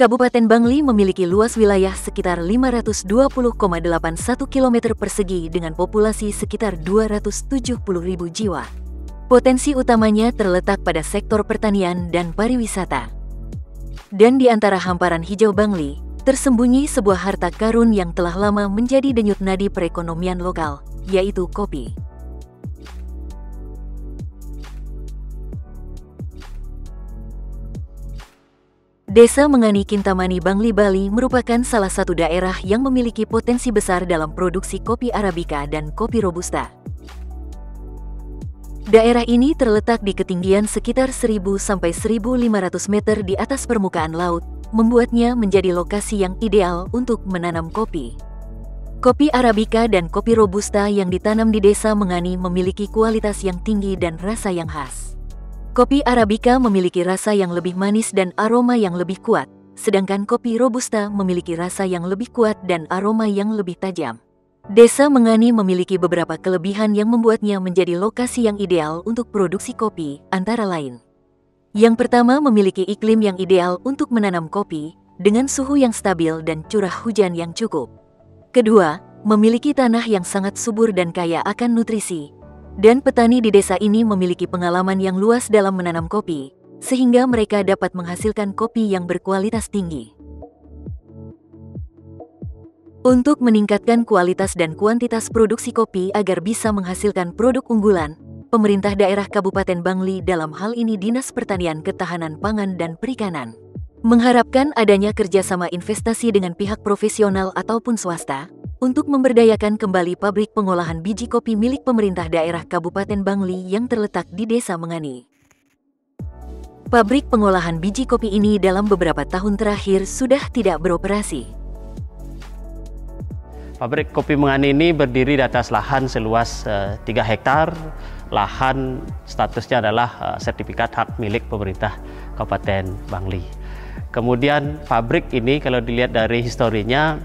Kabupaten Bangli memiliki luas wilayah sekitar 520,81 km persegi dengan populasi sekitar 270.000 jiwa. Potensi utamanya terletak pada sektor pertanian dan pariwisata. Dan di antara hamparan hijau Bangli, tersembunyi sebuah harta karun yang telah lama menjadi denyut nadi perekonomian lokal, yaitu kopi. Desa Mengani Kintamani Bangli, Bali merupakan salah satu daerah yang memiliki potensi besar dalam produksi kopi Arabica dan kopi Robusta. Daerah ini terletak di ketinggian sekitar 1.000 sampai 1.500 meter di atas permukaan laut, membuatnya menjadi lokasi yang ideal untuk menanam kopi. Kopi Arabica dan kopi Robusta yang ditanam di Desa Mengani memiliki kualitas yang tinggi dan rasa yang khas. Kopi Arabica memiliki rasa yang lebih manis dan aroma yang lebih kuat, sedangkan kopi Robusta memiliki rasa yang lebih kuat dan aroma yang lebih tajam. Desa Mengani memiliki beberapa kelebihan yang membuatnya menjadi lokasi yang ideal untuk produksi kopi, antara lain. Yang pertama, memiliki iklim yang ideal untuk menanam kopi, dengan suhu yang stabil dan curah hujan yang cukup. Kedua, memiliki tanah yang sangat subur dan kaya akan nutrisi. Dan petani di desa ini memiliki pengalaman yang luas dalam menanam kopi, sehingga mereka dapat menghasilkan kopi yang berkualitas tinggi. Untuk meningkatkan kualitas dan kuantitas produksi kopi agar bisa menghasilkan produk unggulan, pemerintah daerah Kabupaten Bangli, dalam hal ini Dinas Pertanian, Ketahanan Pangan dan Perikanan, mengharapkan adanya kerjasama investasi dengan pihak profesional ataupun swasta, untuk memberdayakan kembali pabrik pengolahan biji kopi milik pemerintah daerah Kabupaten Bangli yang terletak di Desa Mengani. Pabrik pengolahan biji kopi ini dalam beberapa tahun terakhir sudah tidak beroperasi. Pabrik kopi Mengani ini berdiri di atas lahan seluas 3 hektar. Lahan statusnya adalah sertifikat hak milik pemerintah Kabupaten Bangli. Kemudian pabrik ini kalau dilihat dari historinya,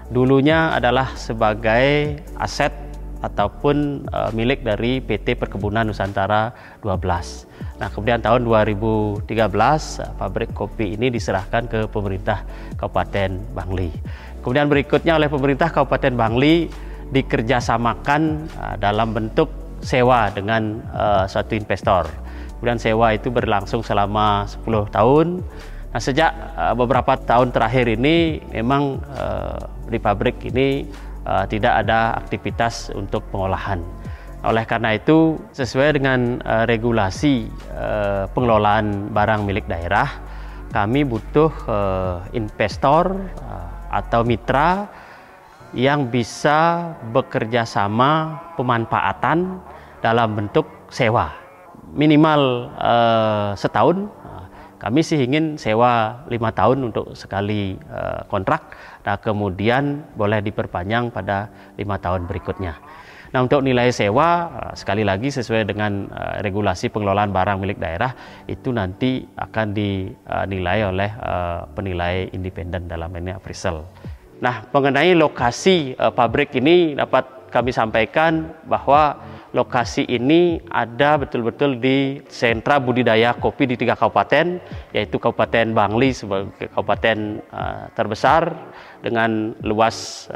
dulunya adalah sebagai aset ataupun milik dari PT Perkebunan Nusantara 12. Nah, kemudian tahun 2013 pabrik kopi ini diserahkan ke pemerintah Kabupaten Bangli. Kemudian berikutnya oleh pemerintah Kabupaten Bangli dikerjasamakan dalam bentuk sewa dengan suatu investor. Kemudian sewa itu berlangsung selama 10 tahun. Nah, sejak beberapa tahun terakhir ini memang di pabrik ini tidak ada aktivitas untuk pengolahan. Oleh karena itu, sesuai dengan regulasi pengelolaan barang milik daerah, kami butuh investor atau mitra yang bisa bekerja sama pemanfaatan dalam bentuk sewa. Minimal setahun. Kami sih ingin sewa 5 tahun untuk sekali kontrak, nah kemudian boleh diperpanjang pada 5 tahun berikutnya. Nah, untuk nilai sewa, sekali lagi sesuai dengan regulasi pengelolaan barang milik daerah, itu nanti akan dinilai oleh penilai independen dalam ini appraisal. Nah, mengenai lokasi pabrik ini dapat kami sampaikan bahwa lokasi ini ada betul-betul di sentra budidaya kopi di 3 kabupaten, yaitu Kabupaten Bangli sebagai kabupaten terbesar dengan luas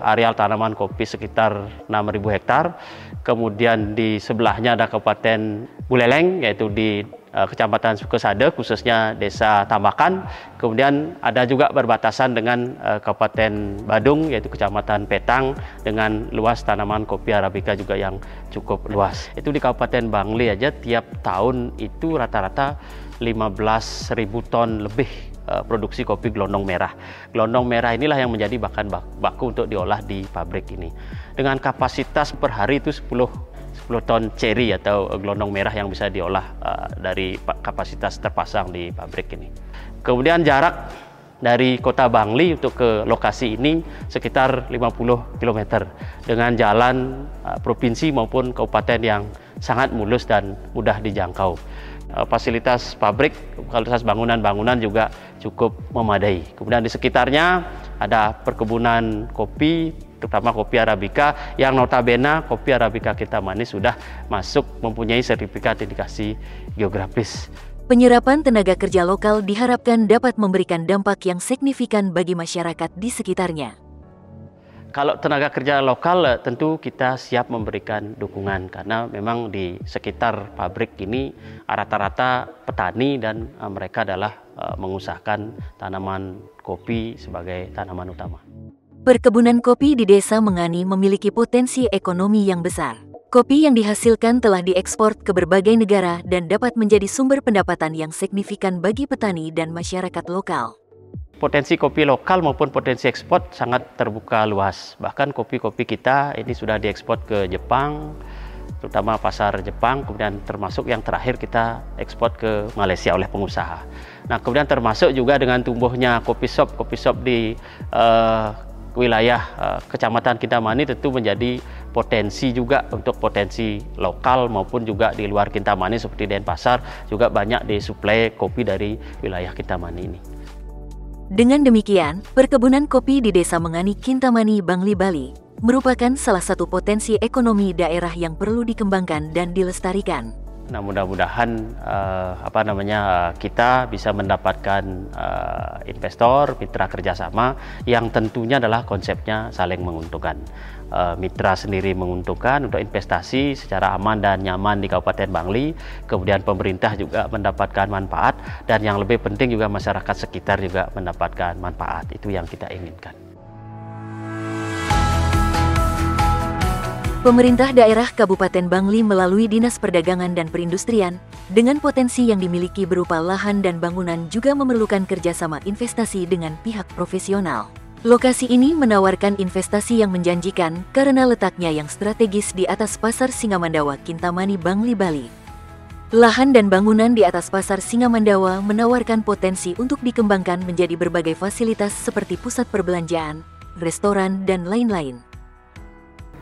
areal tanaman kopi sekitar 6.000 hektar. Kemudian di sebelahnya ada Kabupaten Buleleng, yaitu di Kecamatan Sukesade, khususnya Desa Tambakan. Kemudian ada juga berbatasan dengan Kabupaten Badung, yaitu Kecamatan Petang, dengan luas tanaman kopi Arabica juga yang cukup luas. Itu di Kabupaten Bangli aja tiap tahun itu rata-rata 15.000 ton lebih produksi kopi gelondong merah. Gelondong merah inilah yang menjadi bahan baku untuk diolah di pabrik ini. Dengan kapasitas per hari itu 10 ton ceri atau gelondong merah yang bisa diolah dari kapasitas terpasang di pabrik ini. Kemudian jarak dari kota Bangli untuk ke lokasi ini sekitar 50 km dengan jalan provinsi maupun kabupaten yang sangat mulus dan mudah dijangkau. Fasilitas pabrik, fasilitas bangunan-bangunan juga cukup memadai. Kemudian di sekitarnya ada perkebunan kopi, terutama kopi Arabica, yang notabene kopi Arabica Kintamani sudah masuk mempunyai sertifikat indikasi geografis. Penyerapan tenaga kerja lokal diharapkan dapat memberikan dampak yang signifikan bagi masyarakat di sekitarnya. Kalau tenaga kerja lokal tentu kita siap memberikan dukungan karena memang di sekitar pabrik ini rata-rata petani dan mereka adalah mengusahakan tanaman kopi sebagai tanaman utama. Perkebunan kopi di Desa Mengani memiliki potensi ekonomi yang besar. Kopi yang dihasilkan telah diekspor ke berbagai negara dan dapat menjadi sumber pendapatan yang signifikan bagi petani dan masyarakat lokal. Potensi kopi lokal maupun potensi ekspor sangat terbuka luas. Bahkan kopi-kopi kita ini sudah diekspor ke Jepang, terutama pasar Jepang, kemudian termasuk yang terakhir kita ekspor ke Malaysia oleh pengusaha. Nah, kemudian termasuk juga dengan tumbuhnya kopi shop di wilayah Kecamatan Kintamani tentu menjadi potensi juga untuk potensi lokal maupun juga di luar Kintamani seperti Denpasar juga banyak disuplai kopi dari wilayah Kintamani ini. Dengan demikian, perkebunan kopi di Desa Mengani Kintamani, Bangli, Bali merupakan salah satu potensi ekonomi daerah yang perlu dikembangkan dan dilestarikan. Nah, mudah-mudahan kita bisa mendapatkan investor, mitra kerjasama yang tentunya adalah konsepnya saling menguntungkan. Mitra sendiri menguntungkan untuk investasi secara aman dan nyaman di Kabupaten Bangli, kemudian pemerintah juga mendapatkan manfaat, dan yang lebih penting juga masyarakat sekitar juga mendapatkan manfaat. Itu yang kita inginkan. Pemerintah daerah Kabupaten Bangli melalui Dinas Perdagangan dan Perindustrian, dengan potensi yang dimiliki berupa lahan dan bangunan juga memerlukan kerjasama investasi dengan pihak profesional. Lokasi ini menawarkan investasi yang menjanjikan karena letaknya yang strategis di atas Pasar Singamandawa, Kintamani, Bangli, Bali. Lahan dan bangunan di atas Pasar Singamandawa menawarkan potensi untuk dikembangkan menjadi berbagai fasilitas seperti pusat perbelanjaan, restoran, dan lain-lain.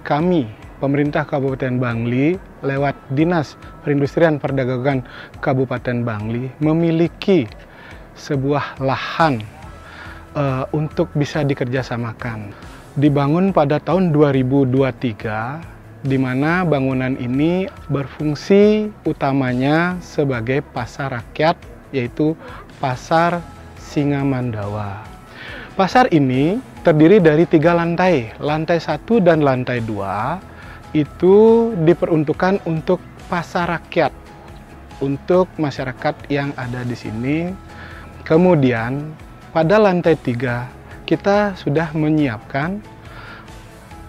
Kami, pemerintah Kabupaten Bangli, lewat Dinas Perindustrian Perdagangan Kabupaten Bangli, memiliki sebuah lahan untuk bisa dikerjasamakan. Dibangun pada tahun 2023, di mana bangunan ini berfungsi utamanya sebagai pasar rakyat, yaitu Pasar Singamandawa. Pasar ini terdiri dari 3 lantai, lantai 1 dan lantai 2 itu diperuntukkan untuk pasar rakyat, untuk masyarakat yang ada di sini. Kemudian pada lantai 3 kita sudah menyiapkan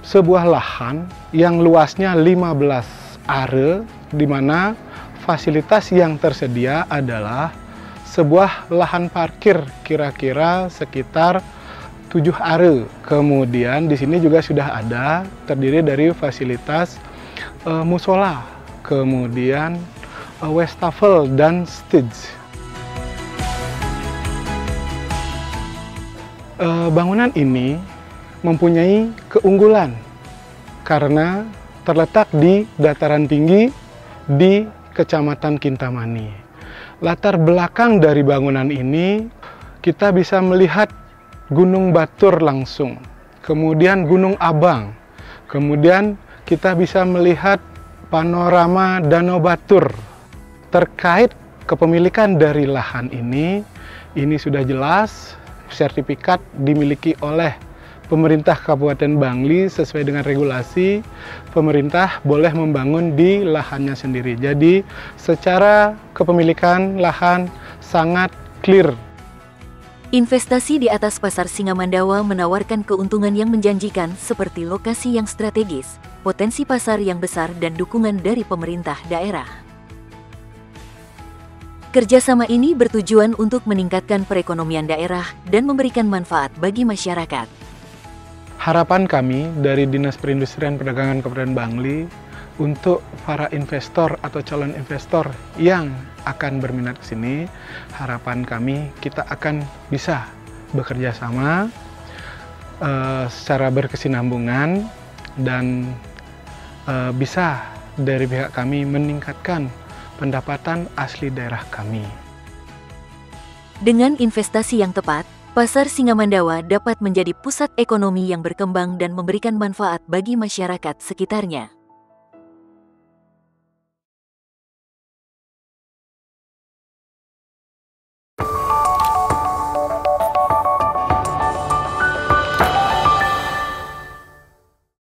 sebuah lahan yang luasnya 15 are, di mana fasilitas yang tersedia adalah sebuah lahan parkir kira-kira sekitar 7 are. Kemudian di sini juga sudah ada terdiri dari fasilitas musola, kemudian wastafel dan stage. Bangunan ini mempunyai keunggulan karena terletak di dataran tinggi di Kecamatan Kintamani. Latar belakang dari bangunan ini kita bisa melihat Gunung Batur langsung, kemudian Gunung Abang, kemudian kita bisa melihat panorama Danau Batur. Terkait kepemilikan dari lahan ini sudah jelas. Sertifikat dimiliki oleh pemerintah Kabupaten Bangli sesuai dengan regulasi. Pemerintah boleh membangun di lahannya sendiri. Jadi secara kepemilikan lahan sangat clear. Investasi di atas Pasar Singamandawa menawarkan keuntungan yang menjanjikan seperti lokasi yang strategis, potensi pasar yang besar, dan dukungan dari pemerintah daerah. Kerjasama ini bertujuan untuk meningkatkan perekonomian daerah dan memberikan manfaat bagi masyarakat. Harapan kami dari Dinas Perindustrian Perdagangan Kabupaten Bangli untuk para investor atau calon investor yang akan berminat ke sini, harapan kami kita akan bisa bekerja sama secara berkesinambungan dan bisa dari pihak kami meningkatkan pendapatan asli daerah kami. Dengan investasi yang tepat, Pasar Singamandawa dapat menjadi pusat ekonomi yang berkembang dan memberikan manfaat bagi masyarakat sekitarnya.